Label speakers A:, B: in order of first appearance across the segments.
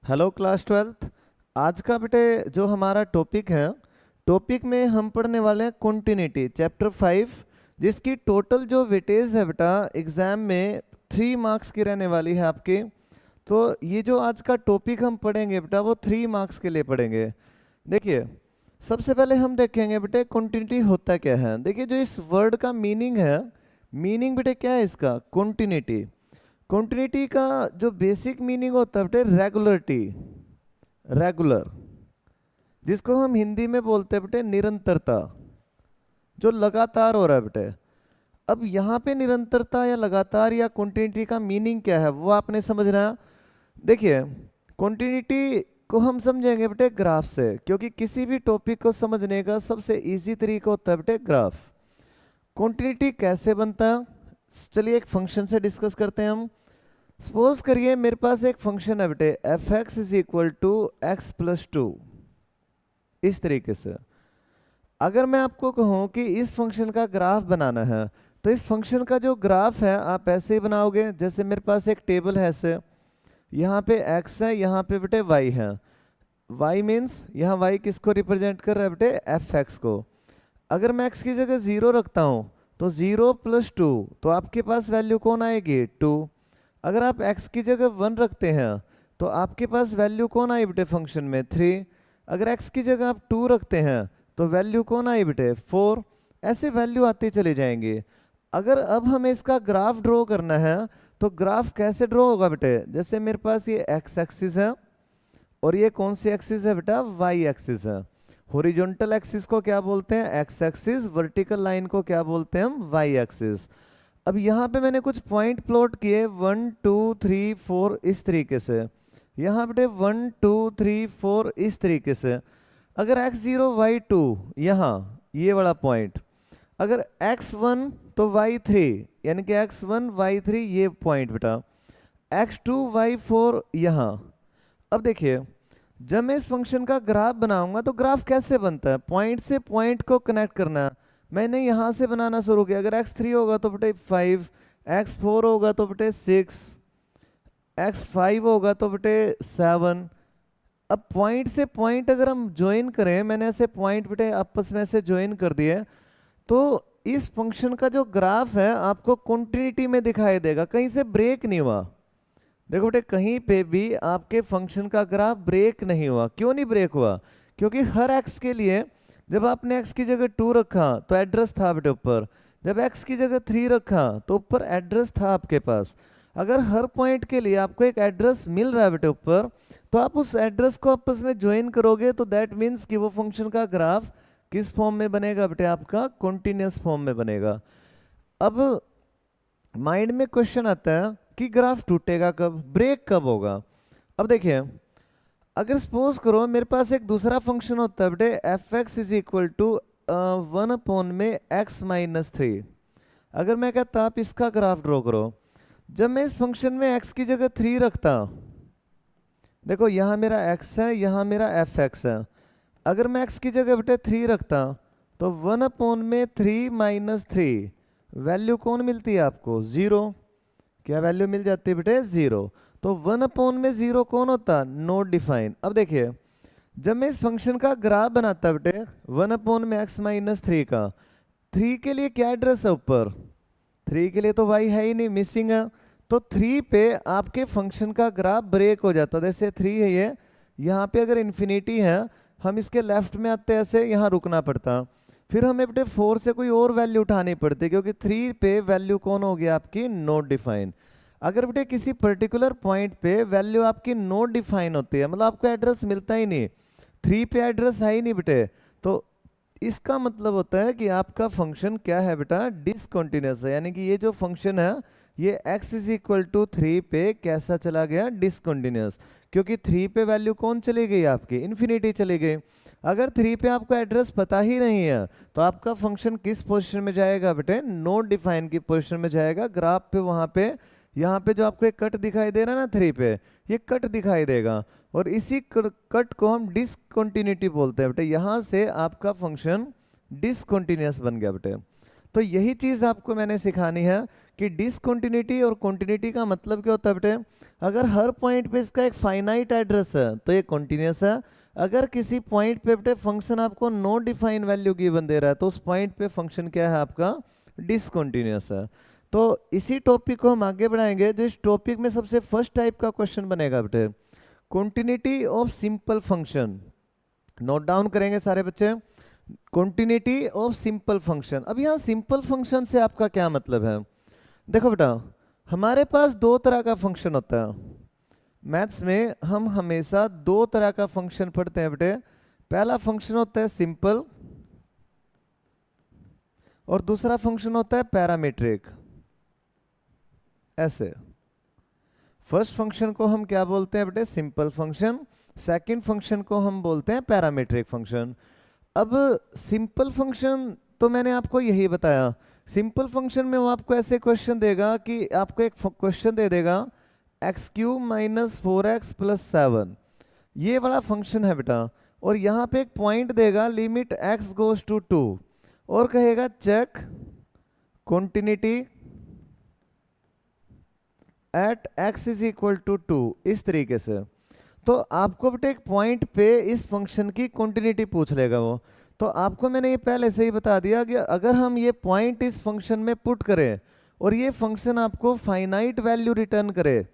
A: Hello class twelfth. आज का बेटे जो हमारा टॉपिक है, टॉपिक में हम पढ़ने वाले हैं कंटिन्यूटी चैप्टर 5, जिसकी टोटल जो वेटेज है बेटा एग्जाम में 3 मार्क्स की रहने वाली है आपके। तो ये जो आज का टॉपिक हम पढ़ेंगे बेटा वो 3 मार्क्स के लिए पढ़ेंगे। देखिए, सबसे पहले हम देखेंगे बेटे कंटिन्यूटी होता क्या है। देखिए, जो इस वर्ड का मीनिंग है, मीनिंग बेटे क्या है इसका, कंटिन्यूटी। कंटिन्यूटी का जो बेसिक मीनिंग होता है बेटे रेगुलरिटी, रेगुलर, जिसको हम हिंदी में बोलते हैं बेटे निरंतरता, जो लगातार हो रहा है बेटे। अब यहाँ पे निरंतरता या लगातार या कंटिन्यूटी का मीनिंग क्या है वो आपने समझना है। देखिए, कंटिन्यूटी को हम समझेंगे बेटे ग्राफ से, क्योंकि किसी भी टॉपिक को समझने का सबसे इजी तरीका होता है बेटे ग्राफ। कंटिन्यूटी कैसे बनता है, चलिए एक फंक्शन से डिस्कस करते हैं हम। सपोज करिए मेरे पास एक फंक्शन है बेटे f x is equal to x plus two. इस तरीके से अगर मैं आपको कहूं कि इस फंक्शन का ग्राफ बनाना है, तो इस फंक्शन का जो ग्राफ है आप ऐसे ही बनाओगे। जैसे मेरे पास एक टेबल है ऐसे, यहाँ पे x है, यहाँ पे बेटे y है। y मीन्स यहाँ y किसको रिप्रेजेंट कर रहा है बेटे, एफ एक्स को। अगर मैं x की जगह 0 रखता हूँ तो 0 प्लस 2, तो आपके पास वैल्यू कौन आएगी, 2। अगर आप x की जगह 1 रखते हैं तो आपके पास वैल्यू कौन आई बेटे फंक्शन में, 3। अगर x की जगह आप 2 रखते हैं तो वैल्यू कौन आई बेटे, 4। ऐसे वैल्यू आते चले जाएंगे। अगर अब हमें इसका ग्राफ ड्रॉ करना है तो ग्राफ कैसे ड्रॉ होगा बेटे, जैसे मेरे पास ये x एक्सिस है और ये कौन सी एक्सिस है बेटा, y एक्सिस है। हॉरिजॉन्टल एक्सिस को क्या बोलते हैं, x एक्सिस। वर्टिकल लाइन को क्या बोलते हैं हम, y एक्सिस। अब यहाँ पे मैंने कुछ पॉइंट प्लॉट किए 1 2 3 4 इस तरीके से। यहाँ पे 1 2 3 4 इस तरीके से। अगर x0 y2 यहाँ ये वाला पॉइंट, अगर x1 तो y3, यानी कि x1 y3 ये पॉइंट बेटा, x2 y4 यहाँ। अब देखिए, जब मैं इस फंक्शन का ग्राफ बनाऊंगा तो ग्राफ कैसे बनता है, पॉइंट से पॉइंट को कनेक्ट करना है। मैंने यहाँ से बनाना शुरू किया। अगर x3 होगा तो बेटे 5, x4 होगा तो बेटे 6, x5 होगा तो बेटे 7। अब पॉइंट से पॉइंट अगर हम ज्वाइन करें, मैंने ऐसे पॉइंट बेटे आपस में से ज्वाइन कर दिए, तो इस फंक्शन का जो ग्राफ है आपको कंटिन्यूटी में दिखाई देगा, कहीं से ब्रेक नहीं हुआ। देखो बेटे, कहीं पे भी आपके फंक्शन का ग्राफ ब्रेक नहीं हुआ। क्यों नहीं ब्रेक हुआ, क्योंकि हर x के लिए जब आपने x की जगह 2 रखा तो एड्रेस था बेटे ऊपर, जब x की जगह 3 रखा तो ऊपर एड्रेस था आपके पास। अगर हर पॉइंट के लिए आपको एक एड्रेस मिल रहा है बेटे ऊपर, तो आप उस एड्रेस को आपस में ज्वाइन करोगे तो दैट मीन्स कि वो फंक्शन का ग्राफ किस फॉर्म में बनेगा बेटे, आपका कॉन्टिन्यूस फॉर्म में बनेगा। अब माइंड में क्वेश्चन आता है कि ग्राफ टूटेगा कब, ब्रेक कब होगा। अब देखिए, अगर सपोज करो मेरे पास एक दूसरा फंक्शन होता है बेटे f x is equal to 1 में x माइनस 3। अगर मैं कहता आप इसका ग्राफ ड्रॉ करो, जब मैं इस फंक्शन में x की जगह 3 रखता, देखो यहाँ मेरा x है, यहाँ मेरा एफ एक्स है। अगर मैं x की जगह बेटे 3 रखता तो 1 में 3 माइनस 3 वैल्यू कौन मिलती है आपको, 0। क्या वैल्यू मिल जाती है बेटे, 0। तो 1 में 0 कौन होता, नॉट डिफाइन। अब देखिए, जब मैं इस फंक्शन का ग्राफ बनाता बेटे 1 में x माइनस 3 का, 3 के लिए क्या एड्रेस है ऊपर, 3 के लिए तो y है ही नहीं, मिसिंग है। तो 3 पे आपके फंक्शन का ग्राफ ब्रेक हो जाता। जैसे 3 है ये, यहाँ पे अगर इन्फिनिटी है, हम इसके लेफ्ट में आते ऐसे, यहाँ रुकना पड़ता। फिर हमें बेटे 4 से कोई और वैल्यू उठानी पड़ती, क्योंकि 3 पे वैल्यू कौन हो गया आपकी, नॉट डिफाइन। अगर बेटे किसी पर्टिकुलर पॉइंट पे वैल्यू आपकी नॉट डिफाइन होती है, मतलब आपको एड्रेस मिलता ही नहीं, 3 पे एड्रेस है ही नहीं बेटे, तो इसका मतलब होता है कि आपका फंक्शन क्या है बेटा, डिसकंटिन्यूअस है। यानी कि ये जो फंक्शन है ये x इज इक्वल टू 3 पे कैसा चला गया, डिसकंटिन्यूअस। क्योंकि 3 पे वैल्यू कौन चली गई आपकी, इन्फिनिटी चली गई। अगर 3 पे आपको एड्रेस पता ही नहीं है तो आपका फंक्शन किस पोजीशन में जाएगा बेटे, नॉट डिफाइन की पोजीशन में जाएगा। ग्राफ पे वहां पे, यहाँ पे जो आपको एक कट दिखाई दे रहा है ना 3 पे, ये कट दिखाई देगा, और इसी कट को हम डिसकंटिन्यूटी बोलते हैं बेटे। यहाँ से आपका फंक्शन डिसकंटिन्यूअस बन गया बेटे। तो यही चीज़ आपको मैंने सिखानी है कि डिसकंटिन्यूटी और कंटिन्यूटी का मतलब क्या होता है बेटे। अगर हर पॉइंट पे इसका एक फाइनाइट एड्रेस है तो ये कॉन्टिन्यूस है। अगर किसी पॉइंट पे बेटे फंक्शन आपको नो डिफाइन वैल्यू गिवन दे रहा है तो उस पॉइंट पे फंक्शन क्या है आपका, डिसकंटिन्यूअस है। तो इसी टॉपिक को हम आगे बढ़ाएंगे। जो इस टॉपिक में सबसे फर्स्ट टाइप का क्वेश्चन बनेगा बेटे, continuity of simple function. Note down करेंगे सारे बच्चे, कॉन्टिन्यूटी ऑफ सिंपल फंक्शन। अब यहाँ सिंपल फंक्शन से आपका क्या मतलब है? देखो बेटा, हमारे पास दो तरह का फंक्शन होता है। मैथ्स में हम हमेशा दो तरह का फंक्शन पढ़ते हैं बेटे। पहला फंक्शन होता है सिंपल और दूसरा फंक्शन होता है पैरामीट्रिक। ऐसे फर्स्ट फंक्शन को हम क्या बोलते हैं बेटे, सिंपल फंक्शन। सेकंड फंक्शन को हम बोलते हैं पैरामीट्रिक फंक्शन। अब सिंपल फंक्शन तो मैंने आपको यही बताया। सिंपल फंक्शन में वो आपको ऐसे क्वेश्चन देगा कि आपको एक क्वेश्चन दे देगा x³ माइनस 4x प्लस 7, ये वाला फंक्शन है बेटा। और यहाँ पे एक पॉइंट देगा लिमिट x गोज टू 2 और कहेगा check continuity at x is equal to 2, इस तरीके से। तो आपको बेटे एक पॉइंट पे इस फंक्शन की कॉन्टिन्यूटी पूछ लेगा वो। तो आपको मैंने ये पहले से ही बता दिया कि अगर हम ये पॉइंट इस फंक्शन में पुट करें और ये फंक्शन आपको फाइनाइट वैल्यू रिटर्न करे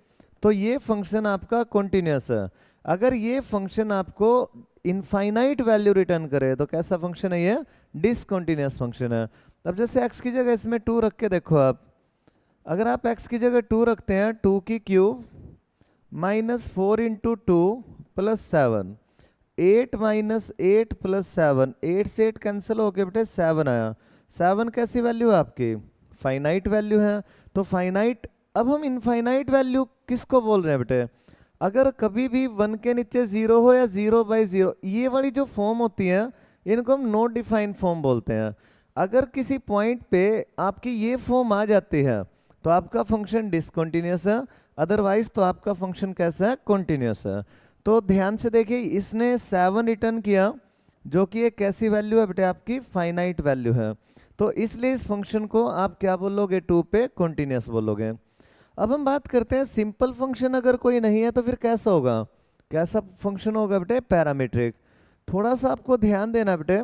A: तो ये फंक्शन आपका कॉन्टिन्यूअस है। अगर ये फंक्शन आपको इनफाइनाइट वैल्यू रिटर्न करे तो कैसा फंक्शन है ये, डिसकंटिन्यूअस फंक्शन है। अब जैसे x की जगह इसमें 2 रख के देखो आप, अगर आप x की जगह 2 रखते हैं, 2 की cube minus 4 into 2 plus 7, 8 minus 8 plus 7, 8 से 8 कैंसिल होके बेटे 7 आया। 7 कैसी वैल्यू है आपकी, फाइनाइट वैल्यू है। तो फाइनाइट, अब हम इनफाइनाइट वैल्यू किसको बोल रहे हैं बेटे, अगर कभी भी 1 के नीचे 0 हो या 0/0, ये वाली जो फॉर्म होती है इनको हम नॉट डिफाइंड फॉर्म बोलते हैं। अगर किसी पॉइंट पे आपकी ये फॉर्म आ जाती है तो आपका फंक्शन डिसकंटिन्यूअस है, अदरवाइज तो आपका फंक्शन कैसा है, कॉन्टिन्यूअस है। तो ध्यान से देखिए, इसने 7 रिटर्न किया जो कि एक कैसी वैल्यू है बेटे, आपकी फाइनाइट वैल्यू है। तो इसलिए इस फंक्शन को आप क्या बोलोगे, 2 पे कॉन्टिन्यूअस बोलोगे। अब हम बात करते हैं सिंपल फंक्शन अगर कोई नहीं है तो फिर कैसा होगा, कैसा फंक्शन होगा बेटे, पैरामीट्रिक। थोड़ा सा आपको ध्यान देना बेटे,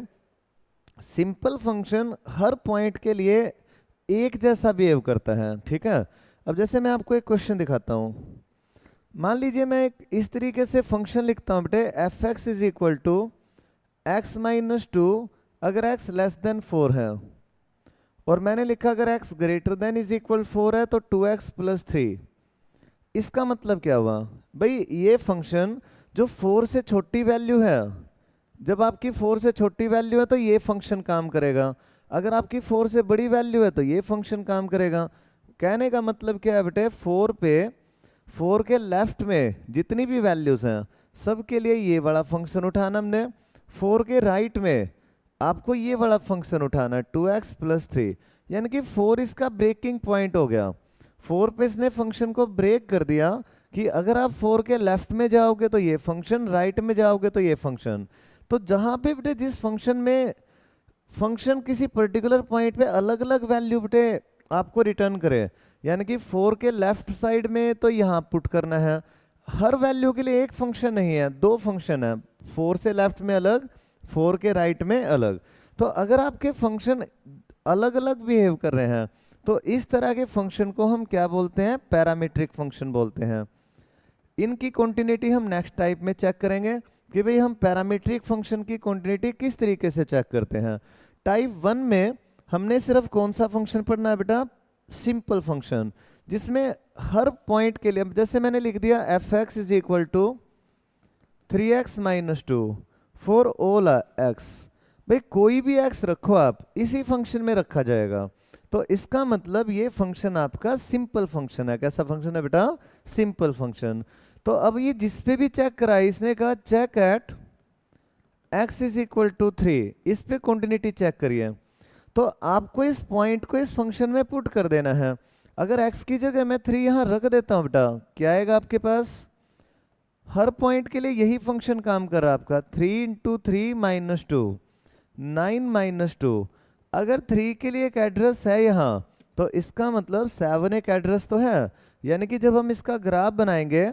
A: सिंपल फंक्शन हर पॉइंट के लिए एक जैसा बिहेव करता है, ठीक है। अब जैसे मैं आपको एक क्वेश्चन दिखाता हूँ। मान लीजिए मैं एक इस तरीके से फंक्शन लिखता हूँ बेटे, f(x) is equal to x minus 2 अगर x लेस देन 4 है, और मैंने लिखा अगर x greater than is equal 4 है तो 2x प्लस 3। इसका मतलब क्या हुआ भाई, ये फंक्शन जो 4 से छोटी वैल्यू है, जब आपकी 4 से छोटी वैल्यू है तो ये फंक्शन काम करेगा, अगर आपकी 4 से बड़ी वैल्यू है तो ये फंक्शन काम करेगा। कहने का मतलब क्या है बेटे, 4 के लेफ्ट में जितनी भी वैल्यूज हैं सब के लिए ये वाला फंक्शन उठाना हमने, 4 के राइट में आपको ये वाला फंक्शन उठाना है 2x प्लस 3, यानी कि 4 इसका ब्रेकिंग पॉइंट हो गया। 4 पे इसने फंक्शन को ब्रेक कर दिया कि अगर आप 4 के लेफ्ट में जाओगे तो ये फंक्शन, राइट में जाओगे तो ये फंक्शन। तो जहां पे बेटे जिस फंक्शन में फंक्शन किसी पर्टिकुलर पॉइंट पे अलग अलग वैल्यू बेटे आपको रिटर्न करे, यानी कि 4 के लेफ्ट साइड में तो यहाँ पुट करना है। हर वैल्यू के लिए एक फंक्शन नहीं है, दो फंक्शन है, 4 से लेफ्ट में अलग, 4 के राइट में अलग। तो अगर आपके फंक्शन अलग अलग बिहेव कर रहे हैं तो इस तरह के फंक्शन को हम क्या बोलते हैं, पैरामीट्रिक फंक्शन बोलते हैं। इनकी कॉन्टिन्यूटी हम नेक्स्ट टाइप में चेक करेंगे कि भाई हम पैरामीट्रिक फंक्शन की कॉन्टिन्यूटी किस तरीके से चेक करते हैं। टाइप 1 में हमने सिर्फ कौन सा फंक्शन पढ़ना है बेटा, सिंपल फंक्शन, जिसमें हर पॉइंट के लिए, जैसे मैंने लिख दिया f(x) is equal to 3x minus 2 for all x। भाई कोई भी x रखो आप, इसी फंक्शन में रखा जाएगा। तो इसका मतलब ये फंक्शन आपका सिंपल फंक्शन है। कैसा फंक्शन है बेटा, सिंपल फंक्शन। तो अब ये जिस पे भी चेक करा, इसने कहा check at x is equal to 3, इस पे कॉन्टिन्यूटी चेक करिए। तो आपको इस पॉइंट को इस फंक्शन में पुट कर देना है। अगर x की जगह मैं 3 यहाँ रख देता हूँ बेटा, क्या आएगा आपके पास, हर पॉइंट के लिए यही फंक्शन काम कर रहा है आपका, 3 इंटू 3 माइनस 2, 9 माइनस 2। अगर 3 के लिए एक एड्रेस है यहाँ तो इसका मतलब 7 एक एड्रेस तो है, यानी कि जब हम इसका ग्राफ बनाएंगे,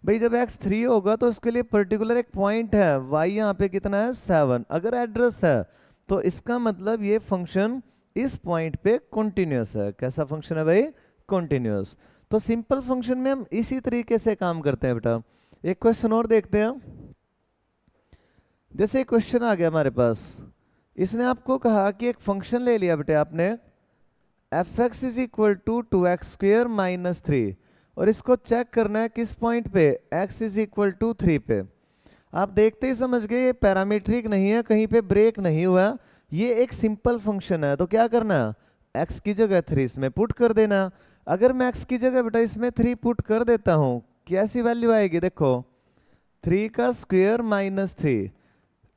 A: भाई जब x3 होगा तो उसके लिए पर्टिकुलर एक पॉइंट है, y यहाँ पे कितना है 7, अगर एड्रेस है तो इसका मतलब ये फंक्शन इस पॉइंट पे कॉन्टिन्यूस है। कैसा फंक्शन है भाई? कॉन्टिन्यूस। तो सिंपल फंक्शन में हम इसी तरीके से काम करते हैं बेटा। एक क्वेश्चन और देखते हैं। जैसे क्वेश्चन आ गया हमारे पास, इसने आपको कहा कि एक फंक्शन ले लिया बेटे आपने f x is equal to 2x² minus 3, और इसको चेक करना है किस पॉइंट पे? x इज इक्वल टू 3 पे। आप देखते ही समझ गए ये पैरामीट्रिक नहीं है, कहीं पे ब्रेक नहीं हुआ, ये एक सिंपल फंक्शन है। तो क्या करना है? x की जगह 3 इसमें पुट कर देना। अगर मैं x की जगह बेटा इसमें 3 पुट कर देता हूँ, कैसी वैल्यू आएगी? देखो 3 का स्क्वायर माइनस 3,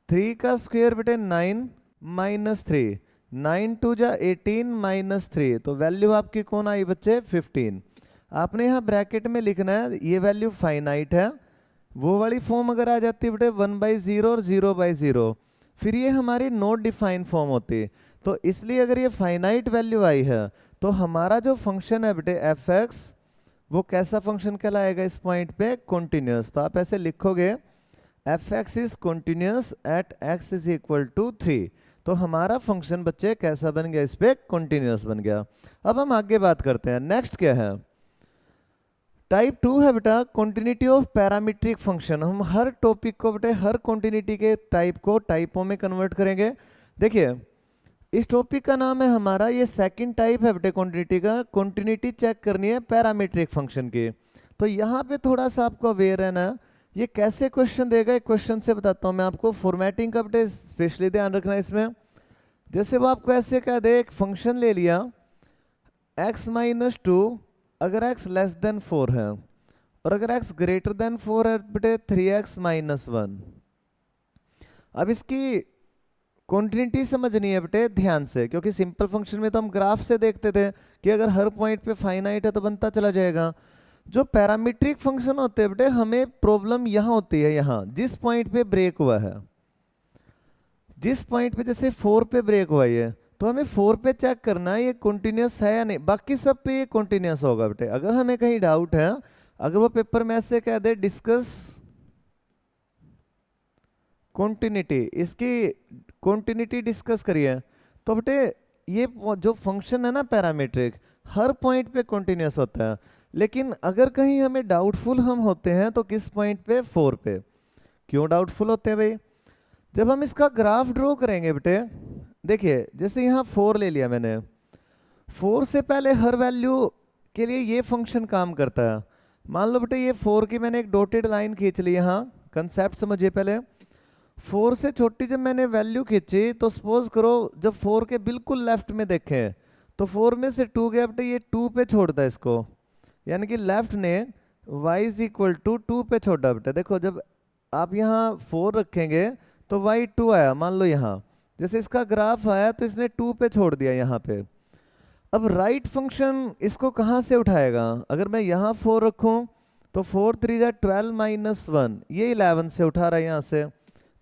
A: 3 का स्क्वायर बेटे 9 माइनस 3, 9 टू जा 18 माइनस 3, तो वैल्यू आपकी कौन आई बच्चे? 15। आपने यहाँ ब्रैकेट में लिखना है ये वैल्यू फाइनाइट है, वो वाली फॉर्म अगर आ जाती है बेटे 1/0 और 0/0, फिर ये हमारी नॉट डिफाइन फॉर्म होती। तो इसलिए अगर ये फाइनाइट वैल्यू आई है तो हमारा जो फंक्शन है बेटे एफ एक्स, वो कैसा फंक्शन कहलाएगा इस पॉइंट पे? कॉन्टिन्यूस। तो आप ऐसे लिखोगे f x is continuous at x is equal to 3। तो हमारा फंक्शन बच्चे कैसा बन गया? इस पे कॉन्टिन्यूस बन गया। अब हम आगे बात करते हैं, नेक्स्ट क्या है? टाइप 2 है बेटा कॉन्टिन्यूटी ऑफ पैरामीट्रिक फंक्शन। हम हर टॉपिक को बेटे हर कॉन्टिन्यूटी के टाइप को टाइपों में कन्वर्ट करेंगे। देखिए इस टॉपिक का नाम है हमारा, ये सेकंड टाइप है बेटे कॉन्टिन्यूटी का, कॉन्टिन्यूटी चेक करनी है पैरामीट्रिक फंक्शन की। तो यहाँ पे थोड़ा सा आपको अवेयर रहना, ये कैसे क्वेश्चन देगा एक क्वेश्चन से बताता हूँ मैं आपको। फॉर्मेटिंग का बेटे स्पेशली ध्यान रखना इसमें। जैसे वो आपको ऐसे कह दे, एक फंक्शन ले लिया x माइनस 2, अगर x लेस देन 4 है, और अगर x ग्रेटर देन 4 है बेटे 3x माइनस 1। अब इसकी कॉन्टिन्यूटी समझनी है बेटे ध्यान से, क्योंकि सिंपल फंक्शन में तो हम ग्राफ से देखते थे कि अगर हर पॉइंट पे फाइनाइट है तो बनता चला जाएगा। जो पैरामीट्रिक फंक्शन होते हैं बेटे हमें प्रॉब्लम यहाँ होती है, यहाँ जिस पॉइंट पे ब्रेक हुआ है, जिस पॉइंट पे जैसे 4 पे ब्रेक हुआ है, तो हमें 4 पे चेक करना है ये कॉन्टिन्यूस है या नहीं। बाकी सब पे ये कॉन्टिन्यूस होगा बेटे। अगर हमें कहीं डाउट है, अगर वो पेपर में ऐसे कह दे डिस्कस कॉन्टिन्यूटी, इसकी कॉन्टिन्यूटी डिस्कस करिए, तो बेटे ये जो फंक्शन है ना पैरामीट्रिक, हर पॉइंट पे कॉन्टिन्यूस होता है। लेकिन अगर कहीं हमें डाउटफुल हम होते हैं तो किस पॉइंट पे? 4 पे। क्यों डाउटफुल होते हैं भाई? जब हम इसका ग्राफ ड्रॉ करेंगे बेटे, देखिए जैसे यहाँ 4 ले लिया मैंने, 4 से पहले हर वैल्यू के लिए ये फंक्शन काम करता है। मान लो बेटे ये 4 की मैंने एक डॉटेड लाइन खींच ली, यहाँ कंसेप्ट समझिए पहले। 4 से छोटी जब मैंने वैल्यू खींची, तो सपोज करो जब 4 के बिल्कुल लेफ्ट में देखें तो 4 में से 2 गया बेटे, ये 2 पे छोड़ता है इसको, यानी कि लेफ्ट ने y इज इक्वल टू 2 पे छोड़ा बेटा। देखो जब आप यहाँ 4 रखेंगे तो y 2 आया, मान लो यहाँ जैसे इसका ग्राफ आया तो इसने 2 पे छोड़ दिया यहाँ पे। अब राइट फंक्शन इसको कहाँ से उठाएगा? अगर मैं यहाँ 4 रखूँ तो 4 3 जा 12 माइनस 1, ये 11 से उठा रहा है यहाँ से।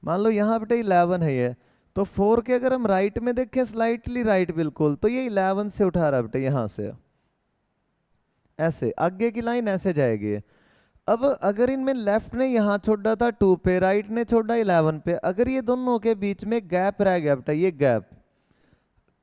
A: मान लो यहाँ बेटे 11 है ये, तो 4 के अगर हम राइट में देखें स्लाइटली राइट बिल्कुल, तो ये 11 से उठा रहा है बेटे यहाँ से, ऐसे आगे की लाइन ऐसे जाएगी। अब अगर इनमें लेफ्ट ने यहाँ छोड़ा था 2 पे, राइट ने छोड़ा 11 पे, अगर ये दोनों के बीच में गैप रह गया बेटा, ये गैप,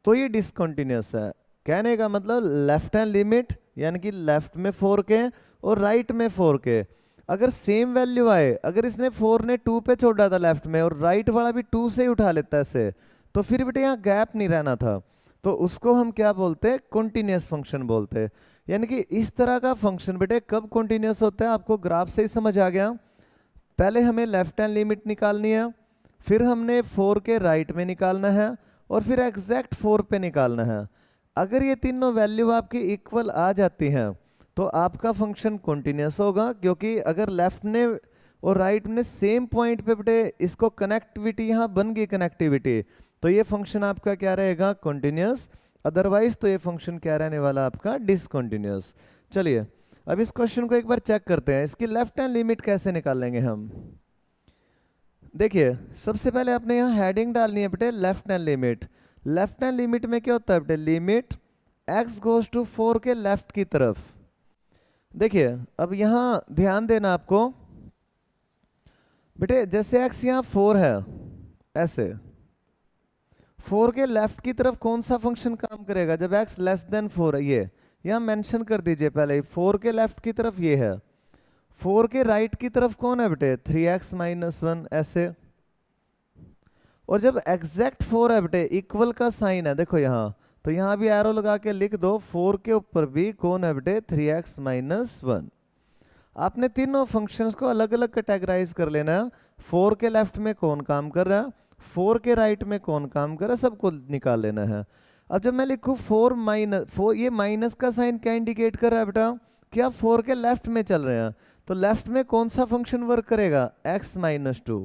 A: तो ये डिसकंटिन्यूअस है। कहने का मतलब लेफ्ट हैंड लिमिट यानी कि लेफ्ट में 4 के और राइट में 4 के अगर सेम वैल्यू आए, अगर इसने 4 ने 2 पे छोड़ा था लेफ्ट में और राइट वाला भी 2 से ही उठा लेता है ऐसे, तो फिर बेटे यहाँ गैप नहीं रहना था, तो उसको हम क्या बोलते हैं? कॉन्टिन्यूअस फंक्शन बोलते हैं। यानी कि इस तरह का फंक्शन बेटे कब कॉन्टिन्यूअस होता है? आपको ग्राफ से ही समझ आ गया। पहले हमें लेफ्ट हैंड लिमिट निकालनी है, फिर हमने 4 के राइट में निकालना है, और फिर एग्जैक्ट 4 पे निकालना है। अगर ये तीनों वैल्यू आपकी इक्वल आ जाती हैं तो आपका फंक्शन कॉन्टिन्यूअस होगा, क्योंकि अगर लेफ्ट ने और राइट ने सेम पॉइंट पे बेटे इसको कनेक्टिविटी यहाँ बन गई कनेक्टिविटी, तो ये फंक्शन आपका क्या रहेगा? कॉन्टिन्यूअस। अदरवाइज तो ये फंक्शन क्या रहने वाला आपका? डिसकंटिन्यूअस। चलिए अब इस क्वेश्चन को एक बार चेक करते हैं, इसकी लेफ्ट हैंड लिमिट कैसे निकालेंगे हम। देखिए सबसे पहले आपने यहाँ हेडिंग डालनी है बेटे left hand limit. Left hand limit में क्या होता है बेटे? लिमिट x गोज टू 4 के लेफ्ट की तरफ, देखिए अब यहाँ ध्यान देना आपको बेटे, जैसे x यहाँ 4 है, ऐसे 4 के लेफ्ट की तरफ कौन सा फंक्शन काम करेगा जब x लेस देन 4 है? ये यहाँ मेंशन कर दीजिए पहले ही, 4 के लेफ्ट की तरफ ये है, 4 के राइट की तरफ कौन है बेटे? 3x माइनस 1, ऐसे। और जब एग्जैक्ट 4 है बेटे, इक्वल का साइन है देखो यहाँ, तो यहाँ भी एरो लगा के लिख दो, 4 के ऊपर भी कौन है बेटे? 3x minus 1। आपने तीनों फंक्शंस को अलग अलग कैटेगराइज कर लेना है, 4 के लेफ्ट में कौन काम कर रहा है, 4 के राइट में कौन काम कर रहा है, सबको निकाल लेना है। अब जब मैं लिखूँ 4 माइनस 4, ये माइनस का साइन क्या इंडिकेट कर रहा है बेटा? कि आप 4 के लेफ्ट में चल रहे हैं, तो लेफ्ट में कौन सा फंक्शन वर्क करेगा? x minus 2।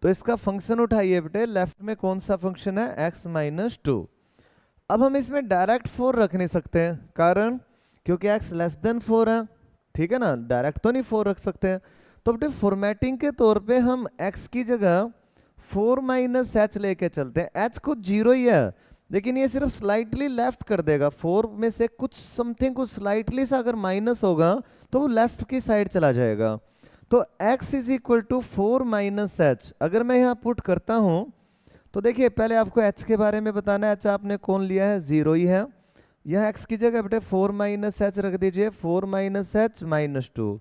A: तो इसका फंक्शन उठाइए बेटे, लेफ्ट में कौन सा फंक्शन है? x minus 2। अब हम इसमें डायरेक्ट 4 रख नहीं सकते हैं, कारण क्योंकि x लेस देन 4 है, ठीक है ना, डायरेक्ट तो नहीं 4 रख सकते हैं। तो बेटे फॉर्मेटिंग के तौर पे हम x की जगह 4 माइनस एच लेके चलते हैं। h खुद 0 ही है, लेकिन ये सिर्फ स्लाइटली लेफ्ट कर देगा, 4 में से कुछ समथिंग कुछ स्लाइटली सा अगर माइनस होगा तो वो लेफ्ट की साइड चला जाएगा। तो x is equal to 4 minus h. अगर मैं यहाँ पुट करता हूँ तो देखिए पहले आपको h के बारे में बताना है, h आपने कौन लिया है? 0 ही है। यह x की जगह बेटे 4 माइनस एच रख दीजिए, 4 माइनस एच माइनस 2।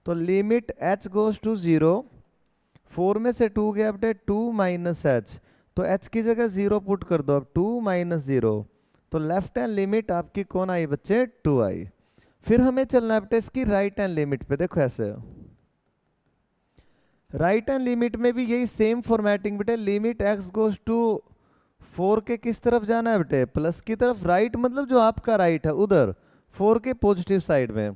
A: तो लिमिट h गोज टू 0, 4 में से 2 गया बेटे 2 माइनस एच, तो h की जगह 0 पुट कर दो, अब 2 माइनस 0, तो लेफ्ट हैंड लिमिट आपकी कौन आई बच्चे? 2 आई। फिर हमें चलना है बेटे इसकी राइट हैंड लिमिट पे, देखो ऐसे राइट हैंड लिमिट में भी यही सेम फॉर्मेटिंग बेटे, लिमिट x गोज टू 4 के किस तरफ जाना है बेटे? प्लस की तरफ, राइट मतलब जो आपका राइट है उधर, 4 के पॉजिटिव साइड में।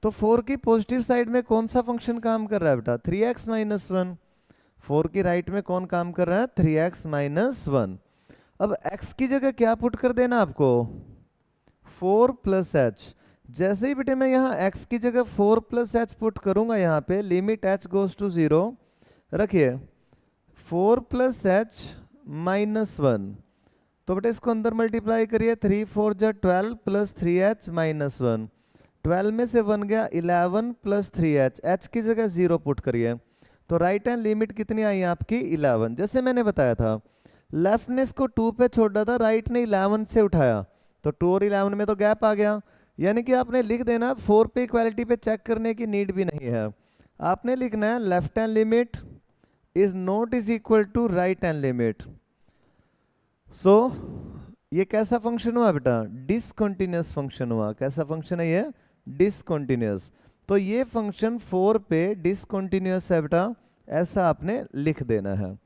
A: तो 4 की पॉजिटिव साइड में कौन सा फंक्शन काम कर रहा है बेटा? 3x minus 1। 4 की राइट में कौन काम कर रहा है? 3x minus 1। अब x की जगह क्या पुट कर देना आपको? 4 प्लस एच। जैसे ही बेटे मैं यहाँ x की जगह 4 प्लस एच पुट करूंगा, यहाँ पे लिमिट h गोज टू 0, रखिए 4 प्लस एच माइनस 1, तो बेटे इसको अंदर मल्टीप्लाई करिए, 3 4 जा 12 प्लस 3h माइनस 1, 12 में से 1 गया 11 प्लस 3h, h की जगह 0 पुट करिए, तो राइट हैंड लिमिट कितनी आई आपकी? 11। जैसे मैंने बताया था लेफ्ट ने इसको 2 पे छोड़ा था, राइट ने 11 से उठाया, तो 2 और 11 में तो गैप आ गया, यानी कि आपने लिख देना 4 पे इक्वालिटी पे चेक करने की नीड भी नहीं है, आपने लिखना है left hand limit is not is equal to right hand limit. So ये कैसा फंक्शन हुआ बेटा? डिसकंटिन्यूअस फंक्शन हुआ। कैसा फंक्शन है ये? डिसकंटिन्यूअस। तो ये फंक्शन 4 पे डिसकंटिन्यूअस है बेटा, ऐसा आपने लिख देना है।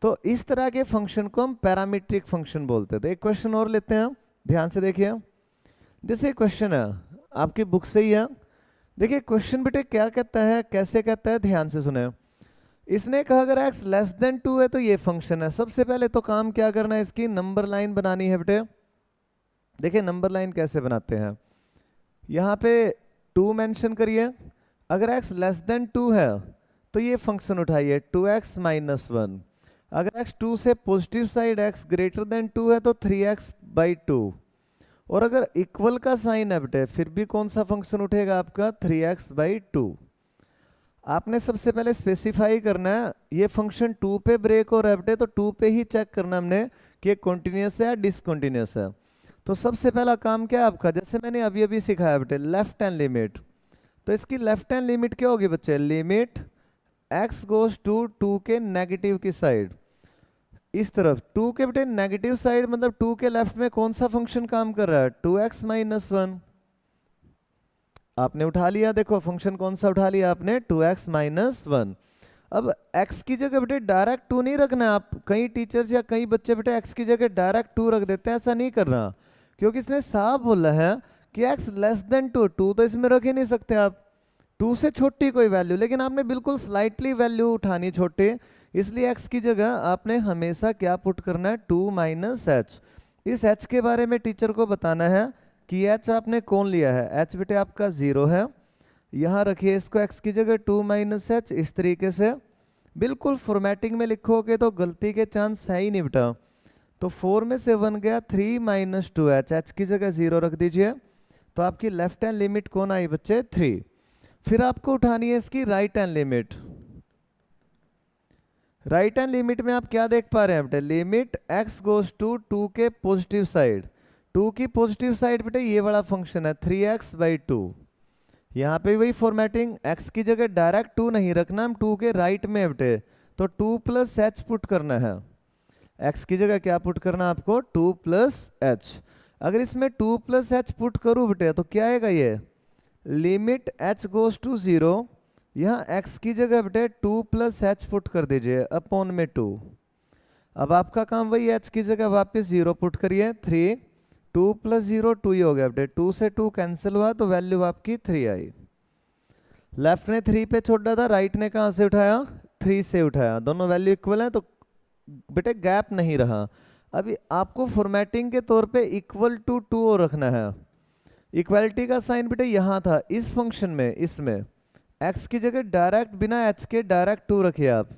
A: तो इस तरह के फंक्शन को हम पैरामीट्रिक फंक्शन बोलते हैं। तो एक क्वेश्चन और लेते हैं, ध्यान से देखिए। जैसे क्वेश्चन है आपकी बुक से ही है, देखिए क्वेश्चन बेटे क्या कहता है, कैसे कहता है, ध्यान से सुने। इसने कहा अगर x लेस देन 2 है तो ये फंक्शन है। सबसे पहले तो काम क्या करना है, इसकी नंबर लाइन बनानी है बेटे। देखिए नंबर लाइन कैसे बनाते हैं, यहाँ पे 2 मेंशन करिए, अगर x लेस देन 2 है तो ये फंक्शन उठाइए 2x माइनस 1, अगर x 2 से positive side x greater than 2 है तो 3x बाई 2, और अगर इक्वल का साइन है बेटे फिर भी कौन सा फंक्शन उठेगा आपका? 3x by 2। आपने सबसे पहले स्पेसिफाई करना है ये फंक्शन 2 पे ब्रेक हो रहा है बेटे, तो 2 पे ही चेक करना हमने कि कॉन्टिन्यूस है या डिसकंटिन्यूस है। तो सबसे पहला काम क्या है आपका, जैसे मैंने अभी अभी सिखाया बेटे लेफ्ट हैंड लिमिट, तो इसकी लेफ्ट हैंड लिमिट क्या होगी बच्चे? लिमिट x गोज टू 2 के नेगेटिव की साइड, इस तरफ 2 के बेटे नेगेटिव साइड मतलब 2 के लेफ्ट में कौन सा फंक्शन काम कर रहा है? 2x minus 1। आपने उठा लिया, देखो फंक्शन कौन सा उठा लिया आपने? 2x minus 1। अब x की जगह बेटे डायरेक्ट 2 नहीं रखना है। आप कई टीचर्स या कई बच्चे बेटे x की जगह डायरेक्ट 2 रख देते हैं, ऐसा नहीं करना, क्योंकि इसने साफ बोला है कि x लेस देन 2, 2 तो इसमें रख ही नहीं सकते आप, 2 से छोटी कोई वैल्यू, लेकिन आपने बिल्कुल स्लाइटली वैल्यू उठानी छोटे, इसलिए x की जगह आपने हमेशा क्या पुट करना है? 2 माइनस एच। इस h के बारे में टीचर को बताना है कि h आपने कौन लिया है? h बेटे आपका 0 है, यहाँ रखिए इसको x की जगह 2 माइनस एच, इस तरीके से बिल्कुल फॉर्मेटिंग में लिखोगे तो गलती के चांस है ही नहीं बेटा। तो 4 में से 1 गया 3 माइनस 2 एच, एच की जगह 0 रख दीजिए, तो तो आपकी लेफ्ट हैंड लिमिट कौन आई बच्चे 3। फिर आपको उठानी है इसकी right hand limit. Right hand limit में आप क्या देख पा रहे हैं बेटे, लिमिट x गोज टू 2 के पॉजिटिव साइड। 2 की पॉजिटिव साइड बेटे ये वाला फंक्शन है 3x/2। यहाँ पे वही फॉर्मेटिंग, x की जगह डायरेक्ट 2 नहीं रखना, हम 2 के राइट में बेटे, तो 2 + h पुट करना है। x की जगह क्या पुट करना है आपको 2 + h। अगर इसमें 2 + h पुट करूँ बेटे तो क्या आएगा, ये लिमिट h गोज टू 0। यहाँ x की जगह बेटे 2 + h पुट कर दीजिए अपॉन में 2। अब आपका काम वही, h की जगह वापस 0 पुट करिए 3, 2 + 0 2 ही हो गया बेटे, 2 से 2 कैंसिल हुआ तो वैल्यू आपकी 3 आई। लेफ्ट ने 3 पे छोड़ा था, राइट ने कहाँ से उठाया 3 से उठाया, दोनों वैल्यू इक्वल है तो बेटे गैप नहीं रहा। अभी आपको फॉर्मेटिंग के तौर पे इक्वल टू 2 और रखना है। इक्वलिटी का साइन बेटे यहाँ था इस फंक्शन में, इसमें x की जगह डायरेक्ट बिना h के डायरेक्ट 2 रखिए आप,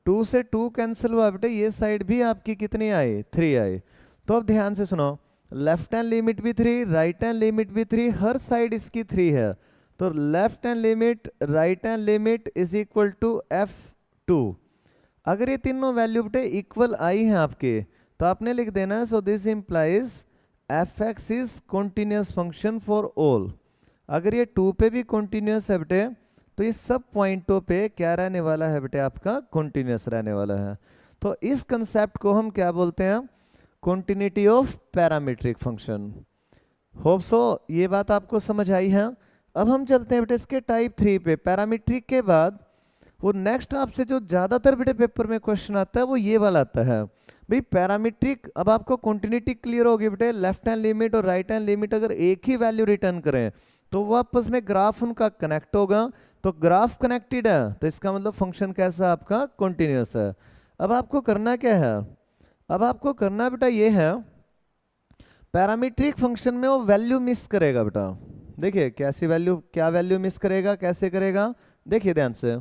A: 2 से 2 कैंसिल हुआ बेटे, ये साइड भी आपकी कितनी आई 3 आई। तो अब ध्यान से सुनो, लेफ्ट हैंड लिमिट भी 3, राइट हैंड लिमिट भी 3, हर साइड इसकी 3 है। तो left hand limit right hand limit is equal to f2। अगर ये तीनों वैल्यू बेटे इक्वल आई हैं आपके, तो आपने लिख देना so this implies fx is continuous function for all. अगर ये 2 पे भी कॉन्टिन्यूस है बेटे, तो इस सब पॉइंटों पे क्या रहने वाला है बेटे, आपका कॉन्टिन्यूस रहने वाला है। तो इस कंसेप्ट को हम क्या बोलते हैं, continuity of parametric function. Hope so ये बात आपको समझ आई है। अब हम चलते हैं बेटे इसके टाइप 3 पे। पैरामीट्रिक के बाद वो नेक्स्ट आपसे जो ज्यादातर बेटे पेपर में क्वेश्चन आता है वो ये वाला आता है भाई पैरामीट्रिक। अब आपको कॉन्टिन्यूटी क्लियर होगी बेटे, लेफ्ट हैंड लिमिट और राइट हैंड लिमिट अगर एक ही वैल्यू रिटर्न करें तो वो आपस में ग्राफ उनका कनेक्ट होगा। तो ग्राफ कनेक्टेड है तो इसका मतलब फंक्शन कैसा आपका कॉन्टिन्यूस है। अब आपको करना क्या है, अब आपको करना बेटा ये है, पैरामीट्रिक फंक्शन में वो वैल्यू मिस करेगा बेटा। देखिए कैसी वैल्यू, क्या वैल्यू मिस करेगा, कैसे करेगा, देखिए ध्यान से।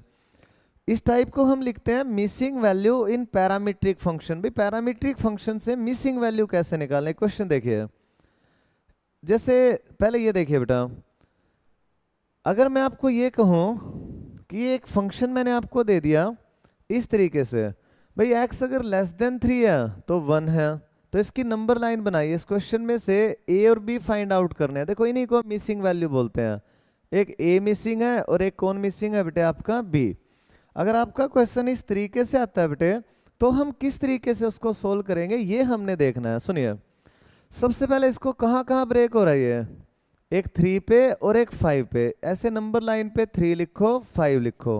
A: इस टाइप को हम लिखते हैं missing value in parametric function. भाई पैरामीट्रिक फंक्शन से मिसिंग वैल्यू कैसे निकालने, क्वेश्चन देखिए। जैसे पहले ये देखिए बेटा, अगर मैं आपको ये कहूं कि एक फंक्शन मैंने आपको दे दिया इस तरीके से, भाई x अगर लेस देन 3 है तो 1 है, तो इसकी नंबर लाइन बनाइए। इस क्वेश्चन में से a और b फाइंड आउट करने हैं। देखो इन्हीं को मिसिंग वैल्यू बोलते हैं, एक a मिसिंग है और एक कौन मिसिंग है बेटे, आपका b। अगर आपका क्वेश्चन इस तरीके से आता है बेटे, तो हम किस तरीके से उसको सोल्व करेंगे ये हमने देखना है। सुनिए, सबसे पहले इसको कहाँ कहाँ ब्रेक हो रही है, एक 3 पे और एक 5 पे। ऐसे नंबर लाइन पे 3 लिखो 5 लिखो,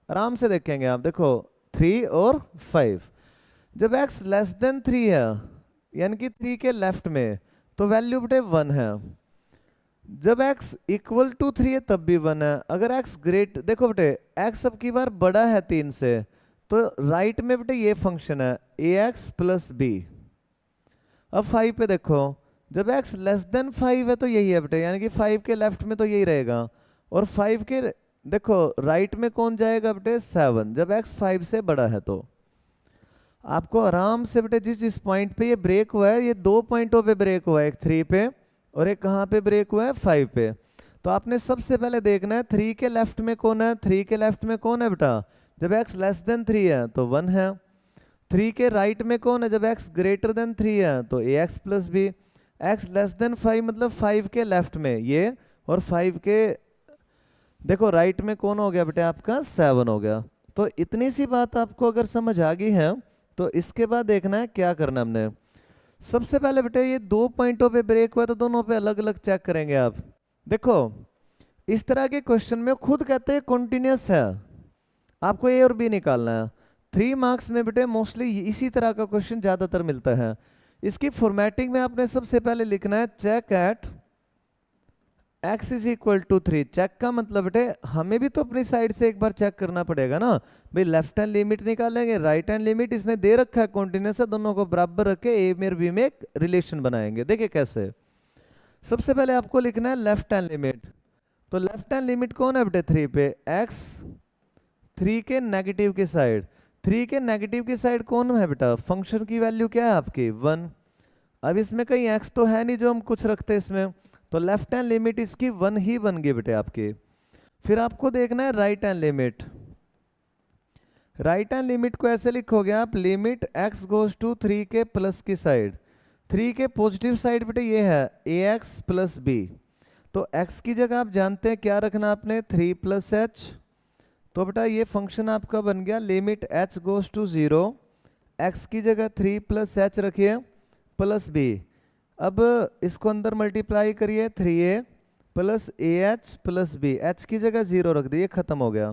A: आराम से देखेंगे आप। देखो 3 और 5, जब x लेस देन 3 है यानी कि 3 के लेफ्ट में, तो वैल्यू बेटे 1 है। जब x इक्वल टू 3 है तब भी 1 है। अगर x ग्रेट, देखो बेटे x अब की बार बड़ा है 3 से, तो राइट में बेटे ये फंक्शन है ax प्लस b। अब 5 पे देखो, जब x लेस देन 5 है तो यही है बेटे, यानी कि 5 के लेफ्ट में तो यही रहेगा। और 5 के देखो राइट में कौन जाएगा बेटे 7, जब x 5 से बड़ा है। तो आपको आराम से बेटे जिस जिस पॉइंट पे ये ब्रेक हुआ है, ये 2 पॉइंटों पे ब्रेक हुआ है, एक 3 पे और एक कहाँ पे ब्रेक हुआ है 5 पे। तो आपने सबसे पहले देखना है 3 के लेफ्ट में कौन है, 3 के लेफ्ट में कौन है बेटा, जब x लेस देन 3 है तो 1 है। 3 के राइट में कौन है, जब x ग्रेटर देन 3 है तो ax plus b। x less than 5 मतलब 5 के लेफ्ट में ये, और 5 के देखो राइट में कौन हो गया बेटे आपका 7 हो गया। तो इतनी सी बात आपको अगर समझ आ गई है, तो इसके बाद देखना है क्या करना हमने। सबसे पहले बेटे ये 2 पॉइंटों पे ब्रेक हुआ, तो दोनों पे अलग अलग चेक करेंगे आप। देखो इस तरह के क्वेश्चन में खुद कहते हैं कॉन्टिन्यूस है, आपको ए और बी निकालना है। 3 मार्क्स में बेटे मोस्टली इसी तरह का क्वेश्चन ज्यादातर मिलता है। इसकी फॉर्मेटिंग में आपने सबसे पहले लिखना है check at x is equal to 3। Check का मतलब बेटे हमें भी तो अपनी साइड से एक बार चेक करना पड़ेगा ना भाई। लेफ्ट हैंड लिमिट निकालेंगे, राइट हैंड लिमिट इसने दे रखा है कॉन्टिन्यूस है, दोनों को बराबर रख के ए में और बी में एक रिलेशन बनाएंगे। देखिए कैसे। सबसे पहले आपको लिखना है लेफ्ट हैंड लिमिट। तो लेफ्ट हैंड लिमिट कौन है बेटे 3 पे, x 3 के नेगेटिव की साइड। 3 के नेगेटिव की साइड कौन है बेटा, फंक्शन की वैल्यू क्या है आपकी 1। अब इसमें कहीं x तो है नहीं जो हम कुछ रखते इसमें, तो तो लेफ्ट हैंड लिमिट इसकी 1 ही बन गई बेटे आपकी। फिर आपको देखना है right hand limit. Right hand limit को ऐसे लिखोगे आप, लिमिट x गोज टू 3 के प्लस की साइड, 3 के पॉजिटिव साइड बेटे ये है ax प्लस बी। तो x की जगह आप जानते हैं क्या रखना आपने, 3 प्लस एच। तो बेटा ये फंक्शन आपका बन गया limit h goes to 0, x की जगह 3 प्लस एच रखिए प्लस बी। अब इसको अंदर मल्टीप्लाई करिए, 3a plus A H plus B, H की जगह 0 रख दिए, खत्म हो गया।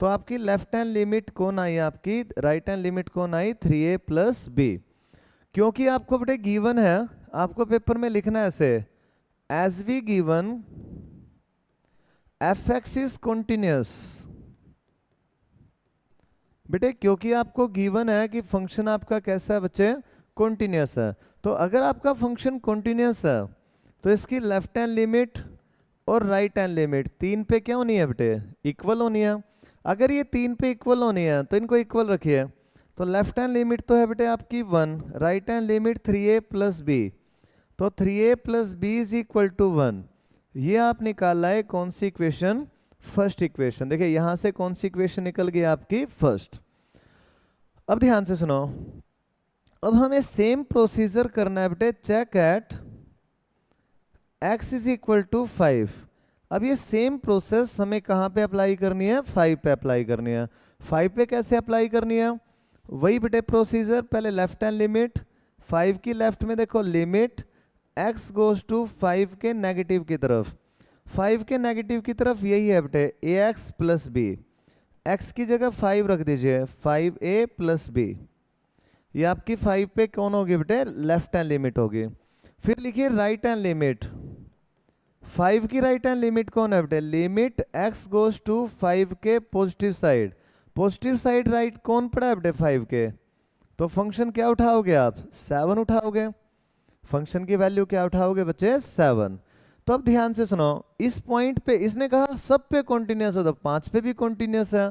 A: तो आपकी लेफ्ट हैंड लिमिट कौन आई, आपकी राइट हैंड लिमिट कौन आई, 3a प्लस बी। क्योंकि आपको बेटे गिवन है, आपको पेपर में लिखना है ऐसे, as we given F x is continuous. बेटे क्योंकि आपको गिवन है कि फंक्शन आपका कैसा है बच्चे, कॉन्टिन्यूस है। तो अगर आपका फंक्शन कॉन्टिन्यूस है तो इसकी लेफ्ट हैंड लिमिट और राइट हैंड लिमिट 3 पे क्या होनी है बेटे, इक्वल होनी है। अगर ये 3 पे इक्वल होनी है तो इनको इक्वल रखिए। तो लेफ्ट हैंड लिमिट तो है बेटे आपकी 1, right hand limit 3a plus B. तो 3a plus B is equal to 1। ये आप निकाला है कौन सी इक्वेशन, फर्स्ट इक्वेशन। देखिए यहां से कौन सी इक्वेशन निकल गई आपकी, फर्स्ट। अब ध्यान से सुनो, अब हमें सेम प्रोसीजर करना है बेटे, check at x is equal to 5। अब ये सेम प्रोसेस हमें कहाँ पे अप्लाई करनी है, 5 पे अप्लाई करनी है। 5 पे कैसे अप्लाई करनी है, वही बेटे प्रोसीजर, पहले लेफ्ट हैंड लिमिट, 5 की लेफ्ट में देखो लिमिट x गोज टू 5 के नेगेटिव की तरफ, 5 के नेगेटिव की तरफ यही है बेटे ax प्लस बी। x की जगह 5 रख दीजिए, 5a प्लस बी। ये आपकी 5 पे कौन होगी बेटे, लेफ्ट हैंड लिमिट होगी। फिर लिखिए राइट हैंड लिमिट, 5 की राइट हैंड लिमिट कौन है बेटे, लिमिट x गोज टू 5 के positive side. Positive side right कौन पड़ा है बेटे, 5 के। तो फंक्शन क्या उठाओगे आप, 7 उठाओगे। फंक्शन की वैल्यू क्या उठाओगे बच्चे, 7। तो अब ध्यान से सुनो, इस पॉइंट पे इसने कहा सब पे कॉन्टिन्यूस है, तो 5 पे भी कॉन्टिन्यूस है।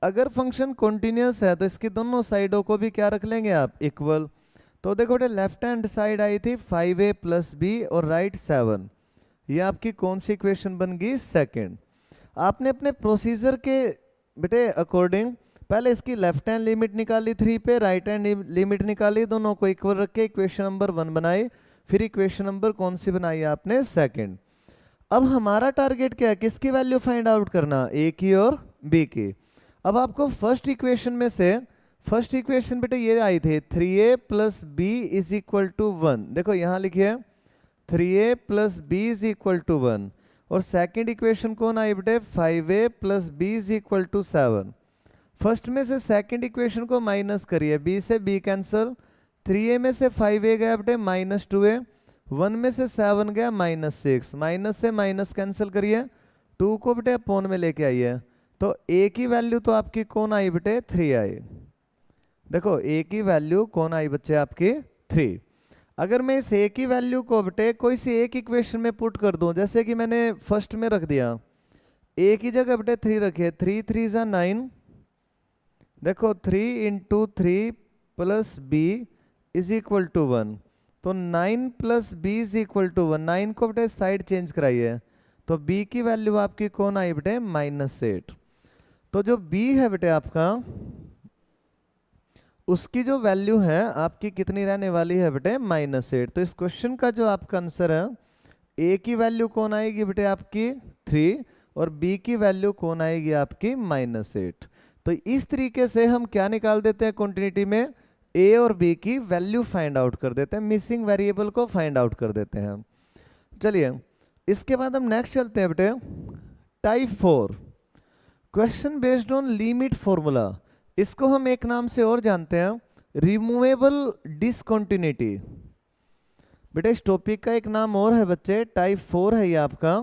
A: अगर फंक्शन कॉन्टिन्यूस है तो इसकी दोनों साइडों को भी क्या रख लेंगे आप, इक्वल। तो देखो बेटे लेफ्ट हैंड साइड आई थी 5a प्लस बी और राइट 7। ये आपकी कौन सी इक्वेशन बन गई, सेकंड। आपने अपने प्रोसीजर के बेटे अकॉर्डिंग पहले इसकी लेफ्ट हैंड लिमिट निकाली 3 पे, राइट हैंड लिमिट निकाली, दोनों को इक्वल रख के इक्वेशन नंबर 1 बनाई। फिर इक्वेशन नंबर कौन सी बनाई आपने, सेकंड। अब हमारा टारगेट क्या है, किसकी वैल्यू फाइंड आउट करना, ए की और बी की। अब आपको फर्स्ट इक्वेशन में से, फर्स्ट इक्वेशन बेटे ये आई थी 3a plus B is equal to 1। देखो यहां लिखिए 3a plus B is equal to 1। और सेकंड इक्वेशन कौन आई बेटे, 5a plus B is equal to 7। First में से सेकंड इक्वेशन को माइनस करिए, b से b कैंसिल, 3a में से 5a गया बेटे -2a, 1 में से 7 गया -6, माइनस से माइनस कैंसिल करिए, 2 को बेटे अपॉन में लेके आइए। तो a की वैल्यू तो आपकी कौन आई बेटे, 3 आई। देखो a की वैल्यू कौन आई बच्चे आपकी, 3। अगर मैं इस a की वैल्यू को बेटे कोई सी एक इक्वेशन में पुट कर दूं, जैसे कि मैंने फर्स्ट में रख दिया, a की जगह बेटे 3 रखिए, 3 3 जा 9। देखो 3 into 3 plus B is equal to 1। तो 9 plus B is equal to 1। 9 को बेटे साइड चेंज कराइए, तो b की वैल्यू आपकी कौन आई बेटे, -8। तो जो b है बेटे आपका, उसकी जो वैल्यू है आपकी कितनी रहने वाली है बेटे, -8। तो इस क्वेश्चन का जो आपका आंसर है, a की वैल्यू कौन आएगी बेटे आपकी 3 और b की वैल्यू कौन आएगी आपकी -8। तो इस तरीके से हम क्या निकाल देते हैं कॉन्टिन्यूटी में, a और b की वैल्यू फाइंड आउट कर देते हैं, मिसिंग वेरिएबल को फाइंड आउट कर देते हैं। चलिए इसके बाद हम नेक्स्ट चलते हैं बेटे, type 4 question based on limit formula. इसको हम एक नाम से और जानते हैं, रिमूवेबल डिसकंटिन्यूटी। बेटा इस टॉपिक का एक नाम और है बच्चे, टाइप 4 है ये आपका।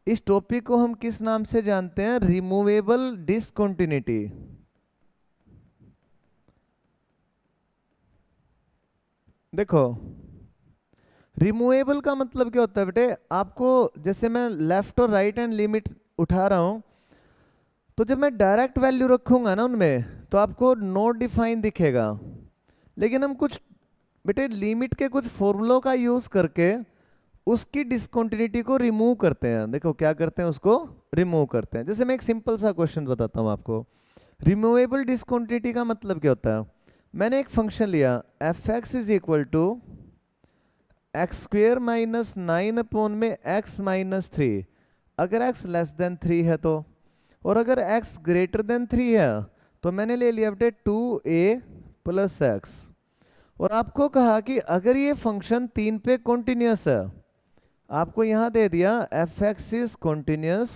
A: इस टॉपिक को हम किस नाम से जानते हैं, रिमूवेबल डिसकंटिन्यूटी। देखो रिमूवेबल का मतलब क्या होता है बेटे, आपको जैसे मैं लेफ्ट और राइट हैंड लिमिट उठा रहा हूं, तो जब मैं डायरेक्ट वैल्यू रखूंगा ना उनमें, तो आपको नॉट डिफाइन दिखेगा। लेकिन हम कुछ बेटे लिमिट के कुछ फॉर्मूलों का यूज करके उसकी डिसकंटिन्यूटी को रिमूव करते हैं। देखो क्या करते हैं, उसको रिमूव करते हैं। जैसे मैं एक सिंपल सा क्वेश्चन बताता हूँ आपको। रिमूवेबल डिसकंटिन्यूटी का मतलब क्या होता है? मैंने एक फंक्शन लिया F x is equal to X square minus 9 upon में एक्स माइनस 3। अगर एक्स लेस देन 3 है तो, और अगर एक्स ग्रेटर देन 3 है तो मैंने ले लिया बेटे 2a प्लस एक्स। और आपको कहा कि अगर ये फंक्शन 3 पे कॉन्टिन्यूस है, आपको यहां दे दिया F x is continuous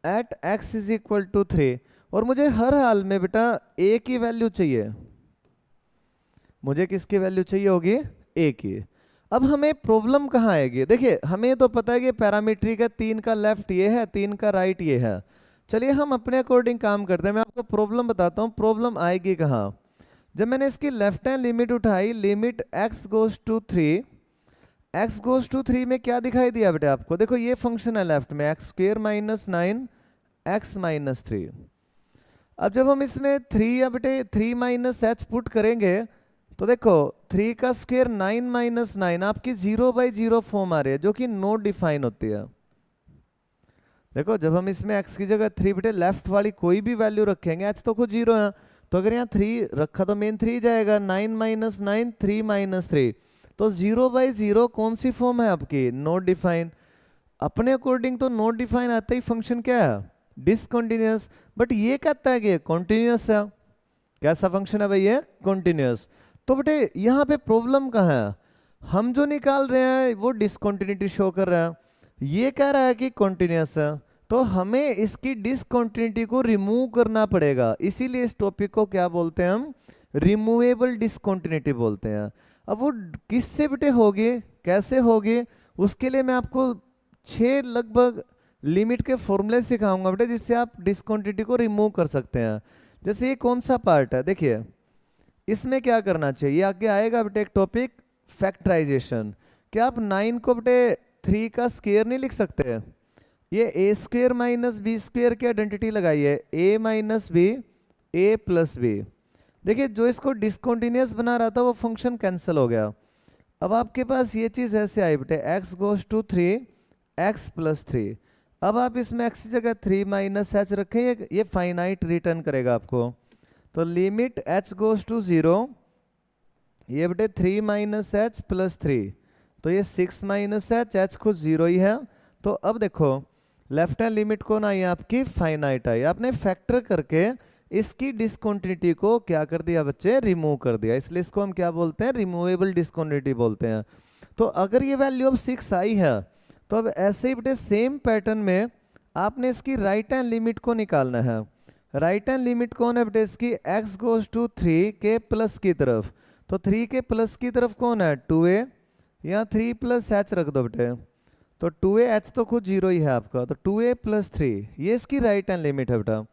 A: at x is equal to 3, और मुझे हर हाल में बेटा a की वैल्यू चाहिए। मुझे किसकी वैल्यू चाहिए होगी? a की। अब हमें प्रॉब्लम कहाँ आएगी? देखिए हमें तो पता है कि पैरामीट्रिक है, 3 का लेफ्ट ये है, 3 का राइट ये है। चलिए हम अपने अकॉर्डिंग काम करते हैं। मैं आपको प्रॉब्लम बताता हूँ, प्रॉब्लम आएगी कहाँ। जब मैंने इसकी लेफ्ट हैंड लिमिट उठाई, limit x goes to 3, x goes to 3 में क्या दिखाई दिया बेटे आपको? देखो ये फंक्शन है लेफ्ट में x square minus 9 x minus 3। अब जब हम इसमें 3 या बेटे 3 माइनस एच पुट करेंगे तो देखो 3 का स्क्वेयर 9 माइनस 9 आपकी 0/0 फॉर्म आ रही है, जो कि नॉट डिफाइन होती है। देखो जब हम इसमें x की जगह 3 बेटे लेफ्ट वाली कोई भी वैल्यू रखेंगे, h तो खुद 0 है, तो अगर यहाँ 3 रखा तो मेन 3 जाएगा, 9 माइनस 9 3 माइनस 3, तो 0/0 कौन सी फॉर्म है आपकी? Not define. अपने अकॉर्डिंग तो नॉट डिफाइन आता ही फंक्शन क्या है? डिसकंटिन्यूअस। बट ये कहता है कि कॉन्टिन्यूअस है। कैसा फंक्शन है भाई ये? कॉन्टिन्यूअस। तो बेटे यहाँ पे प्रॉब्लम कहाँ है? हम जो निकाल रहे हैं वो डिसकंटिन्यूटी शो कर रहा है, ये कह रहा है कि कॉन्टिन्यूअस है, तो हमें इसकी डिसकंटिन्यूटी को रिमूव करना पड़ेगा। इसीलिए इस टॉपिक को क्या बोलते हैं हम? रिमूवेबल डिसकंटिन्यूटी बोलते हैं। अब वो किससे बेटे होगी, कैसे होगी, उसके लिए मैं आपको 6 लगभग लिमिट के फॉर्मूले सिखाऊंगा बेटे, जिससे आप डिसकंटिन्यूटी को रिमूव कर सकते हैं। जैसे ये कौन सा पार्ट है, देखिए इसमें क्या करना चाहिए, आगे आएगा बेटे एक टॉपिक फैक्टराइजेशन। क्या आप 9 को बेटे 3 का स्क्वायर नहीं लिख सकते? ये a square minus B square की आइडेंटिटी लगाइए, a minus B a plus B. देखिए जो इसको डिसकंटिन्यूअस बना रहा था वो फंक्शन कैंसिल हो गया। अब आपके पास ये चीज ऐसे आई बेटे x goes to 3 x plus 3। अब आप इसमें x की जगह 3 माइनस एच रखें, ये फाइनाइट रिटर्न करेगा आपको। तो लिमिट h गोज टू 0, ये बेटे 3 माइनस एच प्लस 3, तो ये 6 माइनस एच, h खुद 0 ही है। तो अब देखो लेफ्ट हैंड लिमिट कौन आई आपकी? फाइनाइट आई। आपने फैक्टर करके इसकी डिसकंटिन्यूटी को क्या कर दिया बच्चे? रिमूव कर दिया। इसलिए इसको हम क्या बोलते हैं? रिमूवेबल डिसकंटिन्यूटी बोलते हैं। तो अगर ये वैल्यू अब 6 आई है, तो अब ऐसे ही बेटे सेम पैटर्न में आपने इसकी राइट हैंड लिमिट को निकालना है। राइट हैंड लिमिट कौन है बेटे इसकी? x गोज टू 3 के प्लस की तरफ। तो 3 के प्लस की तरफ कौन है? 2a। यहाँ 3 प्लस h रख दो बेटे, तो 2a, h तो खुद 0 ही है आपका, तो 2a प्लस 3, ये इसकी राइट हैंड लिमिट है बेटा।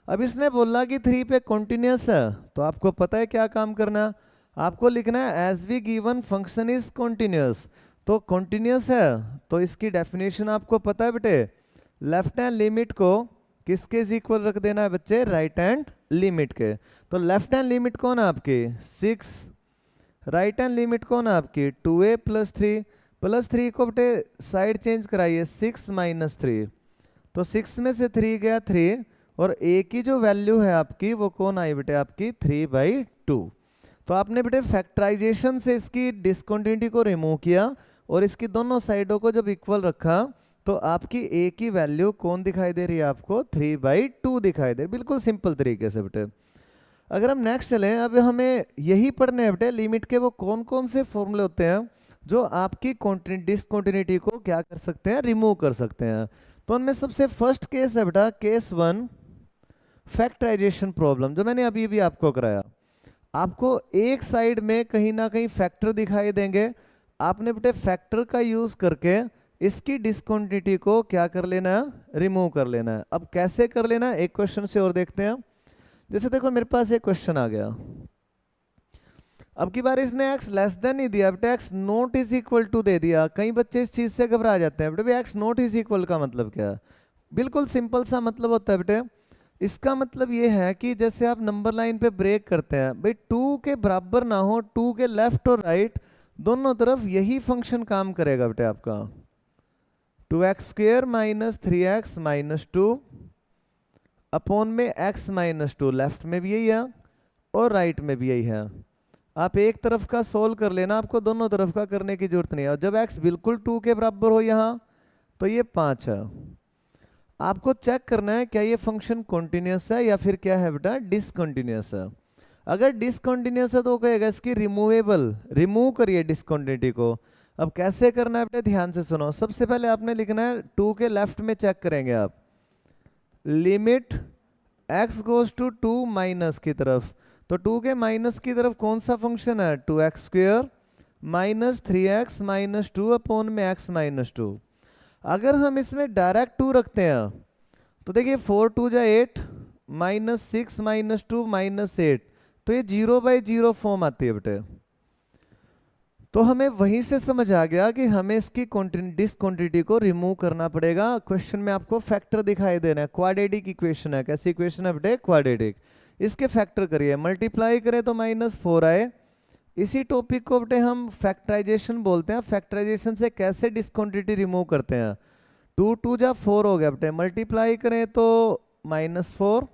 A: अब इसने बोला कि 3 पे कॉन्टिन्यूअस है, तो आपको पता है क्या काम करना है? आपको लिखना है as we given function is continuous. तो कॉन्टिन्यूअस है तो इसकी डेफिनेशन आपको पता है बेटे, लेफ्ट हैंड लिमिट को किसके इक्वल रख देना है बच्चे? राइट हैंड लिमिट के। तो लेफ्ट हैंड लिमिट कौन है आपकी? 6। राइट हैंड लिमिट कौन है आपकी? 2a plus 3। प्लस 3 को बेटे साइड चेंज कराइए, 6 माइनस 3, तो 6 में से 3 गया 3, और a की जो वैल्यू है आपकी वो कौन आई बेटे? आपकी 3/2। तो आपने बेटे फैक्टराइजेशन से इसकी डिसकंटिन्यूटी को रिमूव किया और इसकी दोनों साइडों को जब इक्वल रखा तो आपकी a की वैल्यू कौन दिखाई दे रही है आपको? 3/2 दिखाई दे। बिल्कुल सिंपल तरीके से बेटे। अगर हम नेक्स्ट चलें, अब हमें यही पढ़ने हैं बेटे लिमिट के वो कौन कौन से फॉर्मूले होते हैं जो आपकी डिसकंटिन्यूटी को क्या कर सकते हैं? रिमूव कर सकते हैं। तो उनमें सबसे फर्स्ट केस है बेटा केस 1, फैक्टराइजेशन प्रॉब्लम, जो मैंने अभी भी आपको कराया। आपको एक साइड में कहीं ना कहीं फैक्टर दिखाई देंगे, आपने बेटे फैक्टर का यूज करके इसकी डिसकंटिन्यूटी को क्या कर लेना है? रिमूव कर लेना है। अब कैसे कर लेना है, एक क्वेश्चन से और देखते हैं। जैसे देखो मेरे पास एक क्वेश्चन आ गया, अब की बार इसने x लेस देन नहीं दिया बेटा, x not is equal to दे दिया। कई बच्चे इस चीज से घबरा जाते हैं बेटे, x नॉट इज इक्वल का मतलब क्या है? बिल्कुल सिंपल सा मतलब होता है बेटे, इसका मतलब ये है कि जैसे आप नंबर लाइन पे ब्रेक करते हैं भाई, 2 के बराबर ना हो, 2 के लेफ्ट और राइट, दोनों तरफ यही फंक्शन काम करेगा बेटे आपका। 2x² minus 3x minus 2 upon में x माइनस 2, लेफ्ट में भी यही है और राइट में भी यही है। आप एक तरफ का सोल्व कर लेना, आपको दोनों तरफ का करने की जरूरत नहीं है। और जब x बिल्कुल 2 के बराबर हो यहाँ तो ये 5 है। आपको चेक करना है क्या ये फंक्शन कॉन्टिन्यूस है या फिर क्या है बेटा, डिसकंटिन्यूस है। अगर डिसकंटिन्यूस है तो कहेगा इसकी रिमूवेबल, रिमूव करिए डिसकंटिन्यूटी को। अब कैसे करना है बेटा, ध्यान से सुनो। सबसे पहले आपने लिखना है 2 के लेफ्ट में चेक करेंगे आप, limit x goes to 2 minus की तरफ। तो 2 के माइनस की तरफ कौन सा फंक्शन है, 2x² minus 3x minus 2 upon में x माइनस 2। अगर हम इसमें डायरेक्ट 2 रखते हैं तो देखिए 4 2 जा 8 माइनस 6 माइनस 2 माइनस 8, तो ये 0/0 फॉर्म आती है बेटे। तो हमें वहीं से समझ आ गया कि हमें इसकी डिसकंटिन्यूटी को रिमूव करना पड़ेगा। क्वेश्चन में आपको फैक्टर दिखाई दे रहे हैं, क्वाड्रेटिक इक्वेशन है। कैसी इक्वेशन है बेटे, क्वाड्रेटिक। इसके फैक्टर करिए, मल्टीप्लाई करें तो -4 आए। इसी टॉपिक को बेटे हम फैक्टराइजेशन बोलते हैं। फैक्टराइजेशन से कैसे डिसकंटिन्यूटी रिमूव करते हैं। 2 2 जा 4 हो गया बेटे, मल्टीप्लाई करें तो -4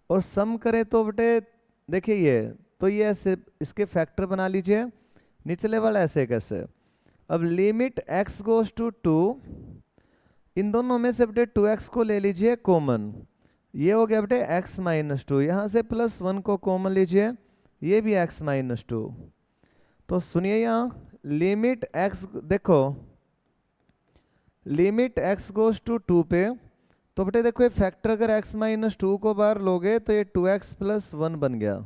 A: और सम करें तो बेटे देखिए ये, तो ये ऐसे इसके फैक्टर बना लीजिए। निचले वाला ऐसे कैसे, अब लिमिट x गोज टू 2, इन दोनों में से बेटे 2x को ले लीजिए कॉमन, ये हो गया बेटे x माइनस 2। यहाँ से +1 को कॉमन लीजिए, ये भी x माइनस 2। तो सुनिए यहाँ लिमिट x, देखो लिमिट x गोज टू 2 पे, तो बेटे देखो ये फैक्टर अगर x माइनस 2 को बाहर लोगे तो ये 2x + 1 बन गया।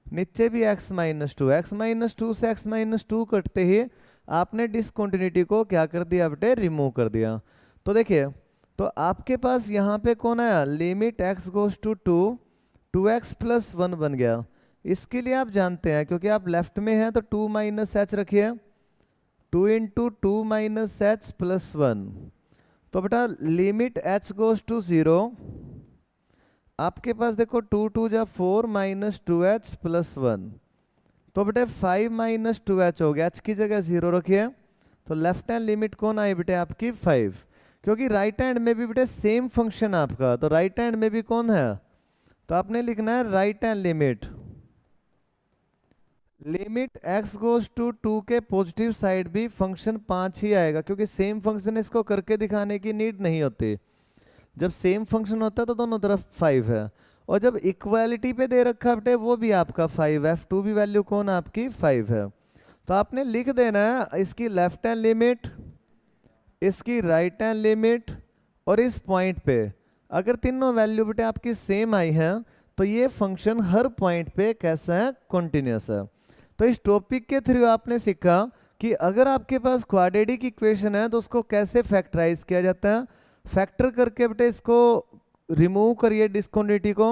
A: नीचे भी x माइनस 2, x माइनस 2 से x माइनस 2 कटते ही आपने डिसकंटिन्यूटी को क्या कर दिया बेटे, रिमूव कर दिया। तो देखिए, तो आपके पास यहाँ पे कौन आया, limit x goes to 2, 2x + 1 बन गया। इसके लिए आप जानते हैं, क्योंकि आप लेफ्ट में हैं तो 2 - h रखिए, 2 × 2 - h + 1। तो बेटा लिमिट h गोज टू 0, आपके पास देखो 2 2 जा 4 -2h + 1, तो बेटे 5 - 2h हो गया। h की जगह 0 रखिए, तो लेफ्ट हैंड लिमिट कौन आई बेटे आपकी 5। क्योंकि राइट हैंड में भी बेटे सेम फंक्शन आपका, तो राइट हैंड में भी कौन है, तो आपने लिखना है right hand limit, limit x goes to 2 के पॉजिटिव साइड भी फंक्शन 5 ही आएगा, क्योंकि सेम फंक्शन इसको करके दिखाने की नीड नहीं होती। जब सेम फंक्शन होता है तो दोनों तरफ 5 है, और जब इक्वालिटी पे दे रखा बेटे वो भी आपका 5 है, f2 भी वैल्यू कौन आपकी 5 है। तो आपने लिख देना है इसकी लेफ्ट हैंड लिमिट, इसकी राइट हैंड लिमिट, और इस पॉइंट पे अगर तीनों वैल्यू बेटे आपकी सेम आई है तो ये फंक्शन हर पॉइंट पे कैसा है, कॉन्टिन्यूस है। तो इस टॉपिक के थ्रू आपने सीखा कि अगर आपके पास क्वाड्रेटिक इक्वेशन है तो उसको कैसे फैक्टराइज किया जाता है। फैक्टर करके बेटे इसको रिमूव करिए डिसकंटिन्यूटी को,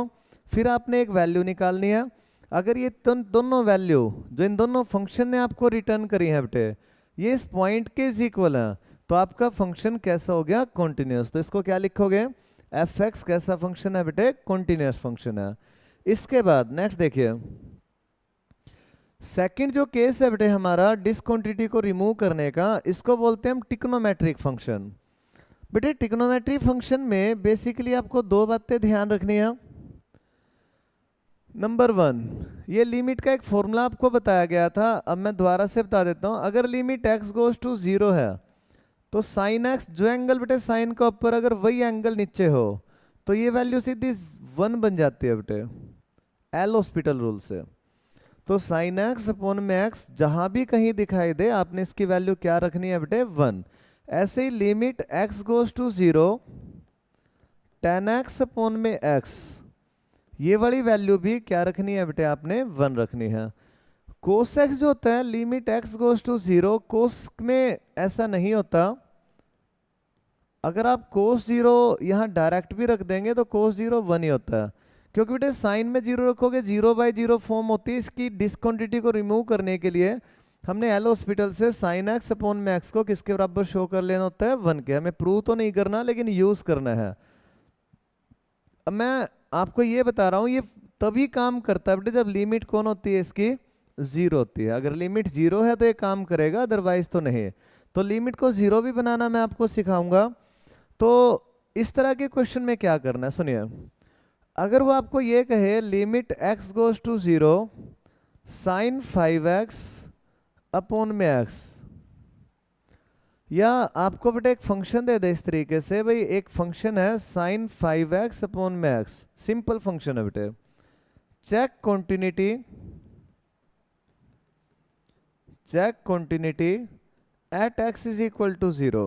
A: फिर आपने एक वैल्यू निकालनी है। अगर ये दोनों वैल्यू जो इन दोनों फंक्शन ने आपको रिटर्न करी है बेटे, ये इस पॉइंट के इज इक्वल है, तो आपका फंक्शन कैसा हो गया, कॉन्टिन्यूस। तो इसको क्या लिखोगे, f(x) कैसा फंक्शन है बेटे, कॉन्टिन्यूस फंक्शन है। इसके बाद नेक्स्ट देखिए, सेकंड जो केस है बेटे हमारा डिसकंटिन्यूटी को रिमूव करने का, इसको बोलते हैं हम ट्रिग्नोमेट्रिक फंक्शन। बेटे ट्रिग्नोमेट्री फंक्शन में बेसिकली आपको दो बातें ध्यान रखनी है। नंबर 1, ये लिमिट का एक फॉर्मूला आपको बताया गया था, अब मैं दोबारा से बता देता हूं। अगर लिमिट x गोज टू 0 है तो साइन x, जो एंगल बेटे साइन का ऊपर अगर वही एंगल नीचे हो तो ये वैल्यू सीधी 1 बन जाती है बेटे, एल हॉस्पिटल रूल से। तो साइन x अपॉन में x जहां भी कहीं दिखाई दे आपने इसकी वैल्यू क्या रखनी है बेटे, 1। ऐसे ही limit x goes to 0, tan x upon में x, ये वाली वैल्यू भी क्या रखनी है बेटे, आपने 1 रखनी है। cos x जो होता है, limit x goes to 0, cos में ऐसा नहीं होता। अगर आप cos 0 यहाँ डायरेक्ट भी रख देंगे तो cos 0 1 ही होता है, क्योंकि बेटे साइन में 0 रखोगे 0/0 फॉर्म होती है। इसकी डिसकंटिन्यूटी को रिमूव करने के लिए हमने एल हॉस्पिटल से साइन x अपॉन में x को किसके बराबर शो कर लेना होता है, 1 के। हमें प्रूव तो नहीं करना लेकिन यूज करना है। अब मैं आपको ये बता रहा हूँ, ये तभी काम करता है बेटे जब लिमिट कौन होती है इसकी जीरो होती है। अगर लिमिट जीरो है तो ये काम करेगा, अदरवाइज तो नहीं। तो लिमिट को जीरो भी बनाना मैं आपको सिखाऊंगा। तो इस तरह के क्वेश्चन में क्या करना है, सुनिए। अगर वो आपको ये कहे limit x goes to zero sine 5x upon में x, या आपको बेटा एक फंक्शन दे दे इस तरीके से, भाई एक फंक्शन है साइन 5x अपॉन में x, सिंपल फंक्शन है बेटे। Check continuity at x is equal to zero.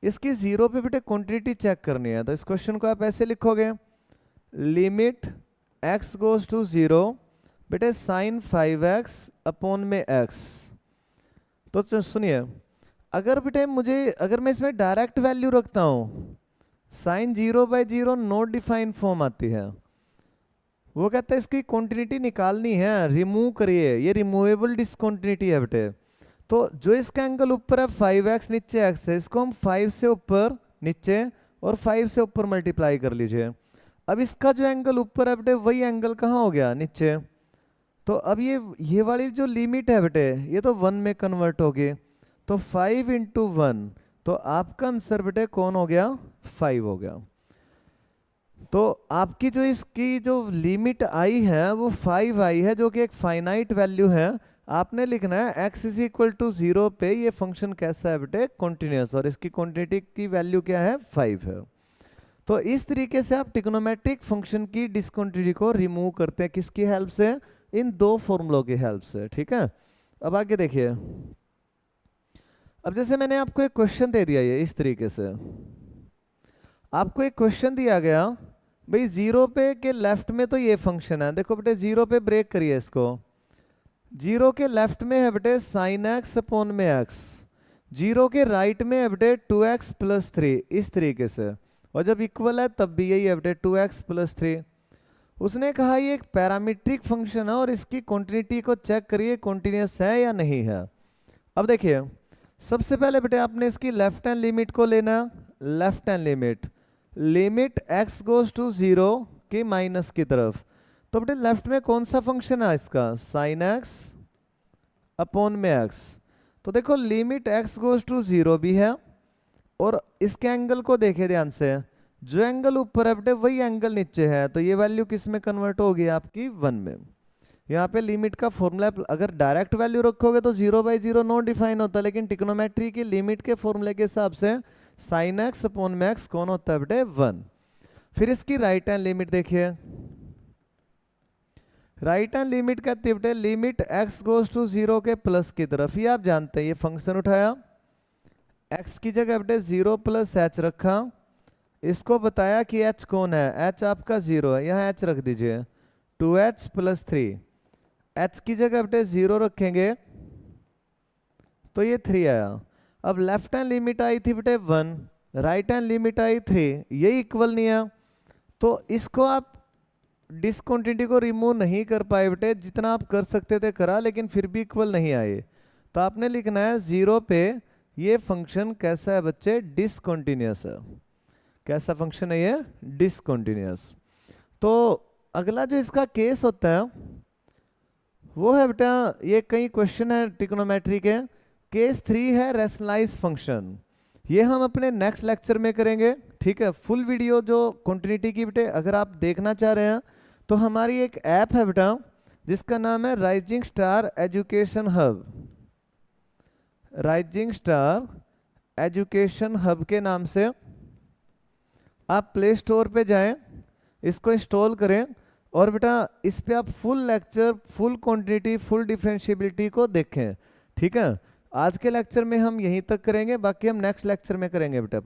A: इसकी जीरो पे बेटे कॉन्टिन्यूटी चेक करनी है, तो इस क्वेश्चन को आप ऐसे लिखोगे, limit x goes to zero बेटे साइन 5x अपॉन में x। तो सुनिए, अगर बेटे अगर मैं इसमें डायरेक्ट वैल्यू रखता हूँ, साइन 0/0 नॉट डिफाइंड फॉर्म आती है। वो कहता है इसकी कॉन्टिन्यूटी निकालनी है, रिमूव करिए, ये रिमूवेबल डिसकॉन्टिन्यूटी है बेटे। तो जो इसका एंगल ऊपर है 5x नीचे x है, इसको हम 5 से ऊपर नीचे और 5 से ऊपर मल्टीप्लाई कर लीजिए। अब इसका जो एंगल ऊपर है बेटे वही एंगल कहाँ हो गया, नीचे। तो अब ये वाली जो लिमिट है बेटे ये तो 1 में कन्वर्ट होगी, तो 5 इंटू 1, तो आपका आंसर बेटे कौन हो गया, 5 हो गया। तो आपकी जो इसकी जो लिमिट आई है वो 5 आई है, जो कि एक फाइनाइट वैल्यू है। आपने लिखना है x इज इक्वल टू 0 पे ये फंक्शन कैसा है बेटे, कॉन्टिन्यूअस, और इसकी क्वांटिटी की वैल्यू क्या है, 5 है। तो इस तरीके से आप ट्रिग्नोमेट्रिक फंक्शन की डिसकंटिन्यूटी को रिमूव करते हैं, किसकी हेल्प से, इन दो फॉर्मूलों की हेल्प से। ठीक है, अब आगे देखिए। अब जैसे मैंने आपको एक क्वेश्चन दे दिया, ये इस तरीके से आपको एक क्वेश्चन दिया गया, भाई जीरो पे के लेफ्ट में तो ये फंक्शन है, देखो बेटे जीरो पे ब्रेक करिए इसको, जीरो के लेफ्ट में है बेटे साइन एक्स अपॉन में एक्स, जीरो के राइट में है बेटे 2x प्लस 3, इस तरीके से, और जब इक्वल है तब भी यही है बेटे 2x प्लस 3। उसने कहा ये एक पैरामीट्रिक फंक्शन है और इसकी कॉन्टिन्यूटी को चेक करिए कॉन्टिन्यूअस है या नहीं है। अब देखिए, सबसे पहले बेटे आपने इसकी लेफ्ट हैंड लिमिट को लेना, left hand limit x goes to 0 की माइनस की तरफ। तो बेटे लेफ्ट में कौन सा फंक्शन है इसका, साइन x अपॉन में x। तो देखो लिमिट x गोज टू 0 भी है, और इसके एंगल को देखे ध्यान से, जो एंगल ऊपर है बेटे वही एंगल नीचे है, तो ये वैल्यू किस में कन्वर्ट होगी, आपकी 1 में। यहाँ पे लिमिट का फॉर्मूला अगर डायरेक्ट वैल्यू रखोगे तो 0/0 नॉट डिफाइन होता है, लेकिन ट्रिग्नोमेट्री की लिमिट के फॉर्मूले के हिसाब से साइन एक्स अपॉन में एक्स कौन होता है बेटे, 1। फिर इसकी राइट हैंड लिमिट देखिए, राइट हैंड लिमिट कहती है बेटे लिमिट x गोज टू 0 के प्लस की तरफ। ये आप जानते हैं, ये फंक्शन उठाया, x की जगह बेटे 0 प्लस h रखा, इसको बताया कि h कौन है, h आपका 0 है, यहाँ h रख दीजिए, 2h प्लस 3, h की जगह बेटे 0 रखेंगे तो ये 3 आया। अब लेफ्ट हैंड लिमिट आई थी बेटे 1, राइट हैंड लिमिट आई 3, ये इक्वल नहीं है, तो इसको आप डिसकंटिन्यूटी को रिमूव नहीं कर पाए बेटे, जितना आप कर सकते थे करा, लेकिन फिर भी इक्वल नहीं आए। तो आपने लिखना है 0 पे ये फंक्शन कैसा है बच्चे, डिसकंटिन्यूअस है। कैसा फंक्शन है ये, डिसकंटिन्यूअस। तो अगला जो इसका केस होता है वो है बेटा, ये कई क्वेश्चन है ट्रिग्नोमेट्री के, केस 3 है रैशनलाइज फंक्शन। ये हम अपने नेक्स्ट लेक्चर में करेंगे। ठीक है, फुल वीडियो जो कंटिन्यूटी की बेटे अगर आप देखना चाह रहे हैं तो हमारी एक ऐप है बेटा जिसका नाम है rising star education hub. Rising star education hub के नाम से आप प्ले स्टोर पे जाएं, इसको इंस्टॉल करें, और बेटा इस पे आप full lecture, full quantity, full differentiability को देखें। ठीक है, आज के लेक्चर में हम यहीं तक करेंगे, बाकी हम नेक्स्ट लेक्चर में करेंगे बेटा।